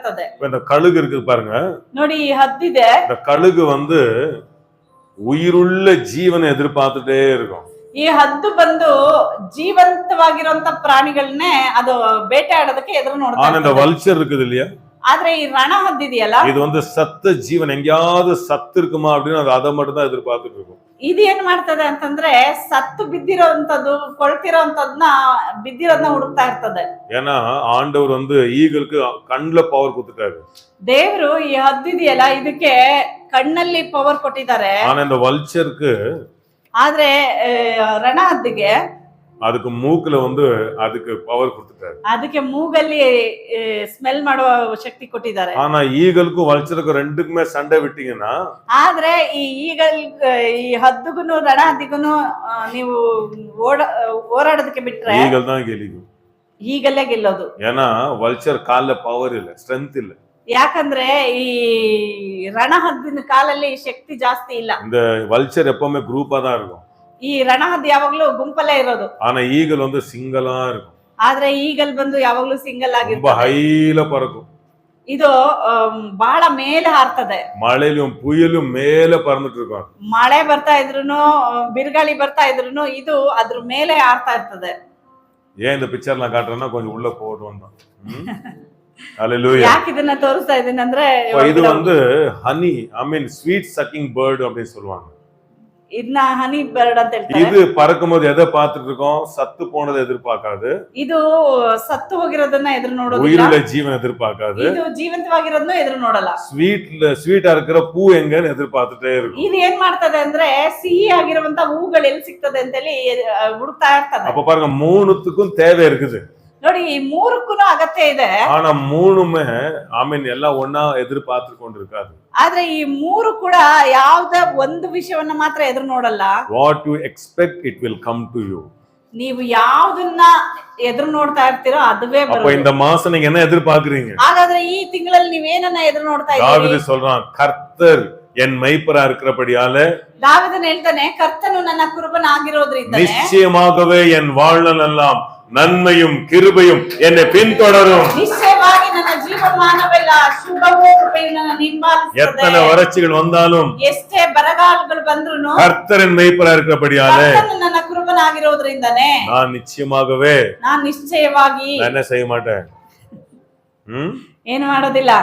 ಇರ್ತದೆ. இந்த கழுகு இருக்கு பாருங்க, ನೋಡಿ ಈ ಹದ್ದಿದೆ, இந்த கழுகு உயிருள்ள ஜீவனை எதிர்பார்த்துட்டே இருக்கும். ಈ ಹದ್ದು ಬಂದು ಜೀವಂತವಾಗಿರುವಂತ ಪ್ರಾಣಿಗಳನ್ನೇ ಅದು ಬೇಟೆ ಆಡೋದಕ್ಕೆ ಎದುರು ನೋಡ್ತಾ ஆனா இந்த வல்ச்சர் இருக்குது இல்லையா, ಆದ್ರೆ ಈ ರಣ ಹದ್ದಿದೆಯಲ್ಲ, இது ಸತ್ತ ಜೀವನ, எங்கேயாவது சத்து இருக்குமா அப்படின்னு அது அதை மட்டும் தான் எதிர்பார்த்துட்டு இருக்கும். ಇದು ಏನ್ ಮಾಡ್ತದೆ ಅಂತಂದ್ರೆ ಸತ್ತು ಬಿದ್ದಿರೋಂಥದ್ದು, ಕೊಳ್ತಿರೋಂಥದ್ನ ಬಿದ್ದಿರೋದನ್ನ ಹುಡುಕ್ತಾ ಇರ್ತದೆ. ஏன்னா ஆண்டவர் ஈகளுக்கு கண்ணுல பவர் கொடுத்துட்டாரு. ದೇವರು ಈ ಹದ್ದಿದೆಯಲ್ಲ ಇದಕ್ಕೆ ಕಣ್ಣಲ್ಲಿ ಪವರ್ ಕೊಟ್ಟಿದ್ದಾರೆ. ஆனா இந்த வல்ச்சருக்கு, ಆದ್ರೆ ರಣ ಹದ್ದಿಗೆ அதுக்கு மூக்குல அதுக்கு பவர் கொடுத்துட்டாரு. ಅದಕ್ಕೆ ಮೂಗಲ್ಲಿ ಸ್ಮೆಲ್ ಮಾಡುವ ಶಕ್ತಿ ಕೊಟ್ಟಿದ್ದಾರೆ. ஆனா ஈகளுக்கும் வல்ச்சருக்கும் ரெண்டுக்குமே சண்டை விட்டீங்கன்னா, ಆದ್ರೆ ಈ ಹದ್ದುಗುನು ರಣ ಹದ್ದಿಗುನು ನೀವು ಹೋರಾಡೋದಕ್ಕೆ ಬಿಟ್ರೆ ஈகள் தான் ಗೆಲ್ಲಿದು. ಈಗಲ್ಲೇ ಗೆಲ್ಲೋದು. ஏன்னா வல்ச்சர் கால்ல பவர் இல்ல, ஸ்ட்ரெಂತ್ இல்ல. ಯಾಕಂದ್ರೆ ಈ ರಣ ಹದ್ದಿನ ಕಾಲಲ್ಲಿ ಶಕ್ತಿ ಜಾಸ್ತಿ ಇಲ್ಲ. இந்த வல்ச்சர் எப்பவுமே குரூப்பா தான் இருக்கும். ಈ ರಣ ಹದ್ದು ಯಾವಾಗ್ಲೂ ಗುಂಪಲ್ಲೇ ಇರೋದು. ஆனா ஈகல் சிங்கிளா இருக்கும். ಆದ್ರೆ ಈಗಲ್ ಬಂದು ಯಾವಾಗ್ಲೂ ಸಿಂಗಲ್ ரொம்ப ಆಗಿರ್ತದೆ. ஹைல பறக்கும். ಇದು ಬಹಳ ಮೇಲೆ ಹಾರ್ತದೆ. மழையிலும் புயலும் மேல பறந்துட்டு இருக்கும். ಮಳೆ ಬರ್ತಾ ಇದ್ರುನು, ಬಿರುಗಾಳಿ ಬರ್ತಾ ಇದ್ರುನು ಇದು ಅದ್ರ ಮೇಲೆ ಹಾರ್ತಾ ಇರ್ತದೆ. ஏன் இந்த பிக்சர் நான் காட்டுறேன்னா கொஞ்சம் உள்ள போடுவோம் தான். ஹalleluya. ಯಾಕೆ ಇದನ್ನ ತೋರಿಸ್ತಾ ಇದೀನಿ ಅಂದ್ರೆ, இது ஹனி, ஐ மீன் ஸ்வீட் சக்கிங் பேர்ட் அப்படி சொல்லுவாங்க. ಇದನ್ನ ಹನಿ ಬರ್ಡ್ ಅಂತ ಹೇಳ್ತಾರೆ. இது பறக்கும்போது எதை பார்த்துட்டு இருக்கோம்? சத்து போனதை எதிர்பார்க்காது. ಇದು ಸತ್ತು ಹೋಗಿರೋದನ್ನ ಎದುರು ನೋಡೋದಿಲ್ಲ. உயிருள்ள ஜீவன் எதிர்பார்க்காது. ಇದು ಜೀವಂತವಾಗಿರೋದನ್ನ ಎದುರು ನೋಡಲ್ಲ. ஸ்வீட்டா இருக்கிற பூ எங்கன்னு எதிர்பார்த்துட்டே இருக்கும். ಇದು ಏನ್ ಮಾಡ್ತದೆ ಅಂದ್ರೆ ಸಿಹಿ ಆಗಿರುವಂತ ಹೂಗಳು ಎಲ್ಲಿ ಸಿಗ್ತದೆ ಅಂತೇಳಿ ಹುಡುಕ್ತಾ ಇರ್ತದೆ. அப்ப பாருங்க, மூணுத்துக்கும் தேவை இருக்குது. ನೋಡಿ, ಈ ಮೂರಕ್ಕೂ ಅಗತ್ಯ ಇದೆ. ஆனா மூணுமே எல்லாம் ஒன்னா எதிர்பார்த்து கொண்டு இருக்காது. ಆದ್ರೆ ಈ ಮೂರು ಕೂಡ ಯಾವ್ದ ಒಂದು ವಿಷಯವನ್ನ ಮಾತ್ರ ಎದುರು ನೋಡಲ್ಲ. What you expect, it will come to you. ನೀವು ಯಾವ್ದನ್ನ ಎದುರು ನೋಡ್ತಾ ಇರ್ತೀರೋ ಅದುವೇ அப்ப ಬರುತ್ತೆ. இந்த மாசம் நீங்க என்ன எதிர்பார்க்கறீங்க? ಹಾಗಾದ್ರೆ ಈ ತಿಂಗಳಲ್ಲಿ ನೀವೇನನ್ನ ಎದುರು ನೋಡ್ತಾ தாவீது ಇದ್ದೀರಿ? சொல்றான், கர்த்தர் என் மெய்ப்பரா இருக்கிறபடியால ದಾವೀದನು ಹೇಳ್ತಾನೆ, ಕರ್ತನು ನನ್ನ ಕುರುಬನಾಗಿರೋದ್ರಿಂದ நிச்சயமாகவே என் வாழ்நாள் எல்லாம் நன்மையும் கிருபையும் என்னை பின்தொடரும். ನಿಶ್ಚಯವಾಗಿ ನನ್ನ ಜೀವಮಾನವೆಲ್ಲ ಶುಭವೂ ಕೃಪೆಯೂ ನನ್ನ ಹಿಂಬಾಲಿಸುತ್ತದೆ. எத்தனை வறட்சிகள் வந்தாலும் ಎಷ್ಟೇ ಬರಗಾಲಗಳು ಬಂದ್ರುನು கர்த்தரின் மெய்ப்பரா இருக்கிறபடியால ಕರ್ತನು ನನ್ನ ಕುರುಬನಾಗಿರೋದ್ರಿಂದನೇ நான் நிச்சயமாகவே ನಾನು ನಿಶ್ಚಯವಾಗಿ என்ன செய்ய மாட்டேன். ಏನು ಮಾಡೋದಿಲ್ಲ.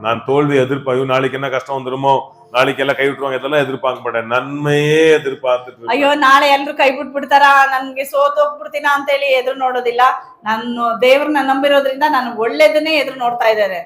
நான் தோல்வி எதிர்ப்பாயோ, நாளைக்கு என்ன கஷ்டம் வந்துருமோ, நாளைக்கு எல்லாம் கை விட்டுருவாங்க, இதெல்லாம் எதிர்பார்க்க மாட்டேன். நன்மையே எதிர்பார்த்துட்டு, ಅಯ್ಯೋ ನಾಳೆ ಎಲ್ರು ಕೈ ಬಿಟ್ಬಿಡ್ತಾರ, ನನ್ಗೆ ಸೋತೋಗ್ಬಿಡ್ತೀನ ಅಂತ ಹೇಳಿ ಎದುರು ನೋಡೋದಿಲ್ಲ. ನಾನು ದೇವ್ರನ್ನ ನಂಬಿರೋದ್ರಿಂದ ನಾನು ಒಳ್ಳೇದನ್ನೇ ಎದುರು ನೋಡ್ತಾ ಇದ್ದೇನೆ.